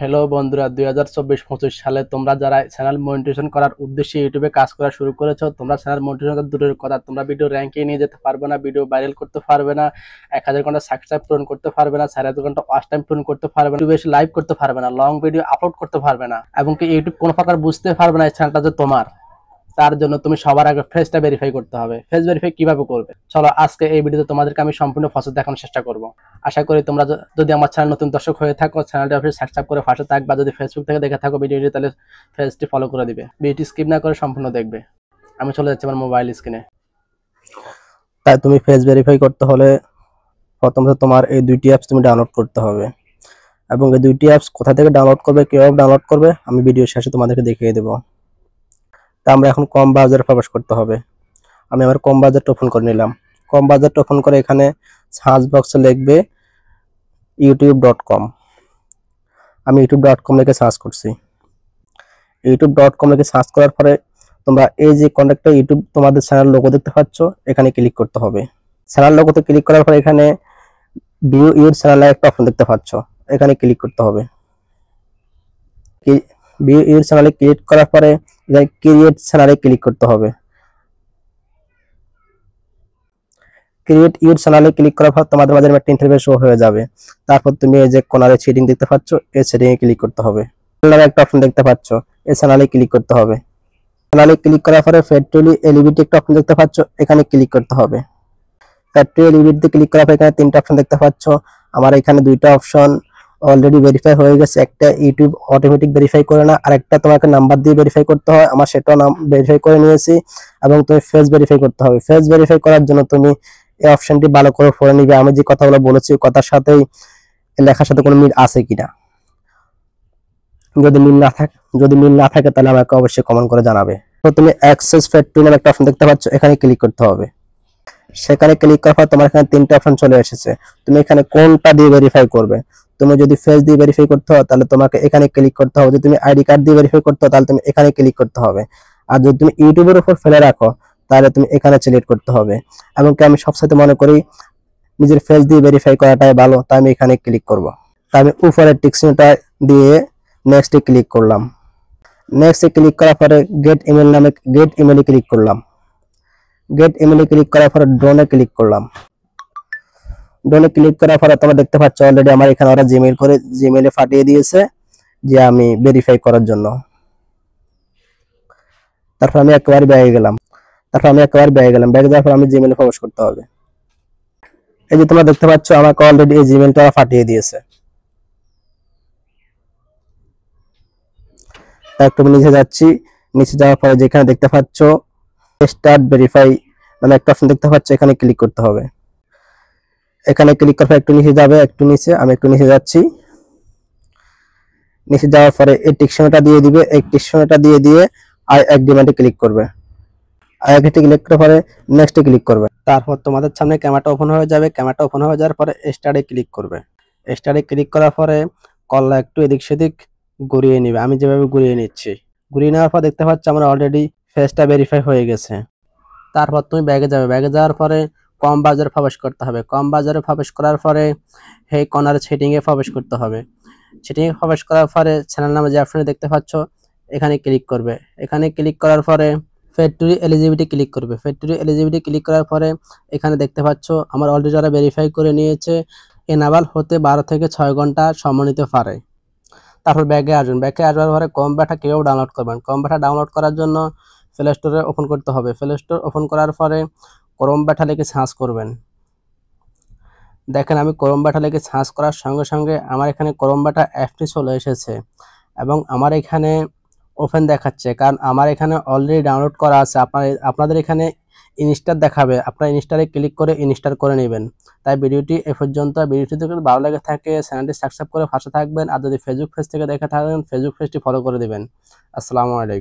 Hello বন্ধুরা, 2024-25 সালে তোমরা যারা চ্যানেল মনিটাইজেশন করার উদ্দেশ্যে ইউটিউবে কাজ করা শুরু করেছো, তোমরা চ্যানেল মনিটাইজেশন দূরের কথা, তোমরা ভিডিও র্যাঙ্কে নিয়ে যেতে পারবে না, ভিডিও ভাইরাল করতে পারবে না, 1000 ঘন্টা সাবস্ক্রাইব পূরণ করতে পারবে না, 4000 ঘন্টা ওয়াচ টাইম পূরণ করতে পারবে না, বেশি লাইভ করতে পারবে না, লং ভিডিও আপলোড করতে পারবে না, এবং কি ইউটিউব কোনো প্রকার বুঝতে পারবে না এই চ্যানেলটা যে তোমার। তার জন্য তুমি সবার আগে ফেসটা ভেরিফাই করতে হবে। ফেস ভেরিফাই কিভাবে করবে, চলো আজকে এই ভিডিওতে তোমাদেরকে আমি সম্পূর্ণ প্রসেস দেখানোর চেষ্টা করব। আশা করি তোমরা যদি আমার চ্যানেল নতুন দর্শক হয়ে থাকো, চ্যানেলটি অবশ্যই সাবস্ক্রাইব করে পাশে থাকবা। যদি ফেসবুক থেকে দেখে থাকো ভিডিওটি, তাহলে পেজটি ফলো করে দিবে, ভিডিওটি স্কিপ না করে সম্পূর্ণ দেখবে। আমি চলে যাচ্ছি আমার মোবাইল স্ক্রিনে। তাই তুমি ফেস ভেরিফাই করতে হলে প্রথমত তোমার এই দুইটি অ্যাপস তুমি ডাউনলোড করতে হবে, এবং এই দুইটি অ্যাপস কোথা থেকে ডাউনলোড করবে, কিভাবে ডাউনলোড করবে আমি ভিডিও শেষে তোমাদেরকে দেখিয়ে দেবো। তা আমরা এখন কম ব্রাউজারে প্রবেশ করতে হবে। আমি আমার কম ব্রাউজারটা ওপেন করে নিলাম। কম ব্রাউজারটা ওপেন করে এখানে সার্চ বক্সে লিখবে youtube.com। আমি youtube.com লিখে সার্চ করছি। youtube.com লিখে সার্চ করার পরে তোমরা এই যে কন্টাক্টে ইউটিউব তোমাদের চ্যানেল লোগো দেখতে পাচ্ছ, এখানে ক্লিক করতে হবে। চ্যানেল লোগোতে ক্লিক করার পরে এখানে ভিউ ইউর চ্যানেল একটা অপশন দেখতে পাচ্ছ, এখানে ক্লিক করতে হবে। ভিউ ইউর চ্যানেলে ক্লিক করার পরে ক্রিয়েট চ্যানেলে ক্লিক করতে হবে। ক্রিয়েট ইউর চ্যানেলে ক্লিক করার পর তোমাদের মাঝে একটা ইন্টারফেস শো হয়ে যাবে। তারপর তুমি এই যে কোনারে সেটিং দেখতে পাচ্ছ, এই সেটিং এ ক্লিক করতে হবে। চ্যানেলে একটা অপশন দেখতে পাচ্ছ, এই চ্যানেলে ক্লিক করতে হবে। চ্যানেলে ক্লিক করার পরে ফ্যাক্টরি এলিভিটি একটা অপশন দেখতে পাচ্ছ, এখানে ক্লিক করতে হবে। ফ্যাক্টরি এলিভিটিতে ক্লিক করার পর এখানে তিনটা অপশন দেখতে পাচ্ছ। আমার এখানে দুইটা অপশন অলরেডি ভেরিফাই হয়ে গেছে। একটা ইউটিউব অটোমেটিক ভেরিফাই করে না, আর একটা তোমাকে নাম্বার দিয়ে ভেরিফাই করতে হয়। আমার সেটাও ভেরিফাই করে নিয়েছি। এবং তুমি ফেস ভেরিফাই করতে হবে। ফেস ভেরিফাই করার জন্য তুমি এই অপশনটি ভালো করে পড়ে নিবে। আমি যে কথাগুলো বলেছি ওই কথার সাথেই লেখার সাথে কোনো মিল আছে কিনা। যদি মিল না থাকে তাহলে আমাকে অবশ্যই কমেন্ট করে জানাবে। তো তুমি অ্যাক্সেস ফ্যাক্টরি নামে একটা অপশন দেখতে পাচ্ছ, এখানে ক্লিক করতে হবে। সেখানে ক্লিক করার পর তোমার এখানে তিনটা অপশন চলে এসেছে। তুমি এখানে কোনটা দিয়ে ভেরিফাই করবে। তুমি যদি ফেস দিয়ে ভেরিফাই করতে হয় তাহলে তোমাকে এখানে ক্লিক করতে হবে। যদি তুমি আইডি কার্ড দিয়ে ভেরিফাই করতে হয় তাহলে তুমি এখানে ক্লিক করতে হবে। আর যদি তুমি ইউটিউবের উপর ফেলে রাখো তাহলে তুমি এখানে সিলেক্ট করতে হবে। এবং কি আমি সবসাথে মনে করি নিজের ফেস দিয়ে ভেরিফাই করাটাই ভালো, তাই আমি এখানে ক্লিক করব। তাই আমি উপরের টিক চিহ্নটা দিয়ে নেক্সটে ক্লিক করলাম। নেক্সটে ক্লিক করার পরে গেট ইমেলে ক্লিক করলাম। গেট ইমেলে ক্লিক করার পরে ড্রোনে ক্লিক করলাম। ড্রোনে ক্লিক করার পরে তোমরা দেখতে পাচ্ছ অলরেডি আমার এখানে ওরা জিমেইলে পাঠিয়ে দিয়েছে যে আমি ভেরিফাই করার জন্য। তারপর আমি একবার ব্যাগে গেলাম। ব্যাগে যাওয়ার পর আমি জিমেইলে প্রবেশ করতে হবে। এই যে তোমরা দেখতে পাচ্ছ আমাকে অলরেডি এই জিমেইলটা পাঠিয়ে দিয়েছে। তারপর আমি নিচে যাচ্ছি। নিচে যাওয়ার পরে যেখানে দেখতে পাচ্ছ স্টার্ট ভেরিফাই মানে একটা অপশন দেখতে পাচ্ছ, এখানে ক্লিক করতে হবে। এখানে ক্লিক করার পর একটু নিচে যাবে, আমি একটু নিচে যাচ্ছি। নিচে যাওয়ার পরে এই টিক চিহ্নটা দিয়ে দিবে। এই টিক চিহ্নটা দিয়ে আই এগ্রিমেন্টে ক্লিক করবে। আই এগ্রিমেন্টে ক্লিক করার পরে নেক্সটে ক্লিক করবে। তারপর তোমাদের সামনে ক্যামেরাটা ওপেন হয়ে যাবে। ক্যামেরাটা ওপেন হয়ে যাওয়ার পরে স্টার্টে ক্লিক করবে। স্টার্টে ক্লিক করার পরে কলটা একটু এদিক সেদিক ঘুরিয়ে নিবে। আমি যেভাবে ঘুরিয়ে নিচ্ছি, ঘুরিয়ে নেওয়ার পর দেখতে পাচ্ছ আমার অলরেডি ফেসটা ভেরিফাই হয়ে গেছে। তারপর তুমি ব্যাগে যাবে। ব্যাগে যাওয়ার পরে কম বাজারে প্রবেশ করতে হবে। কম বাজারে প্রবেশ করার পরে এই কর্নার সেটিংয়ে প্রবেশ করতে হবে। সেটিংয়ে প্রবেশ করার পরে চ্যানেল নামে যে অপশনে দেখতে পাচ্ছ, এখানে ক্লিক করবে। এখানে ক্লিক করার পরে ফ্যাক্টরি এলিজিবিলিটি ক্লিক করবে। ফ্যাক্টরি এলিজিবিলিটি ক্লিক করার পরে এখানে দেখতে পাচ্ছ আমার অলরেডি যারা ভেরিফাই করে নিয়েছে এনাবল হতে 12 থেকে 6 ঘন্টা সময় নিতে পারে। তারপর ব্যাগে আসবেন। ব্যাগে আসবার পরে কম ব্যাটা কীভাবে ডাউনলোড করবেন। কম ব্যাটা ডাউনলোড করার জন্য প্লে স্টোরে ওপেন করতে হবে। প্লে স্টোর ওপেন করার পরে ক্রোম ব্যাটা লিখে সার্চ করবেন। দেখেন আমি ক্রোম ব্যাটা লিখে সার্চ করার সঙ্গে সঙ্গে আমার এখানে ক্রোম ব্যাটা অ্যাপটি চলে এসেছে এবং আমার এখানে ওপেন দেখাচ্ছে, কারণ আমার এখানে অলরেডি ডাউনলোড করা আছে। আপনাদের এখানে ইনস্টল দেখাবে, আপনারা ইনস্টলে ক্লিক করে ইনস্টল করে নেবেন। তাই ভিডিওটি এ পর্যন্ত। ভিডিওটি যদি ভালো লাগে থাকে চ্যানেলটি সাবস্ক্রাইব করে পাশে থাকবেন। আর যদি ফেসবুক পেজ থেকে দেখে থাকেন ফেসবুক পেজটি ফলো করে দেবেন। আসসালামু আলাইকুম।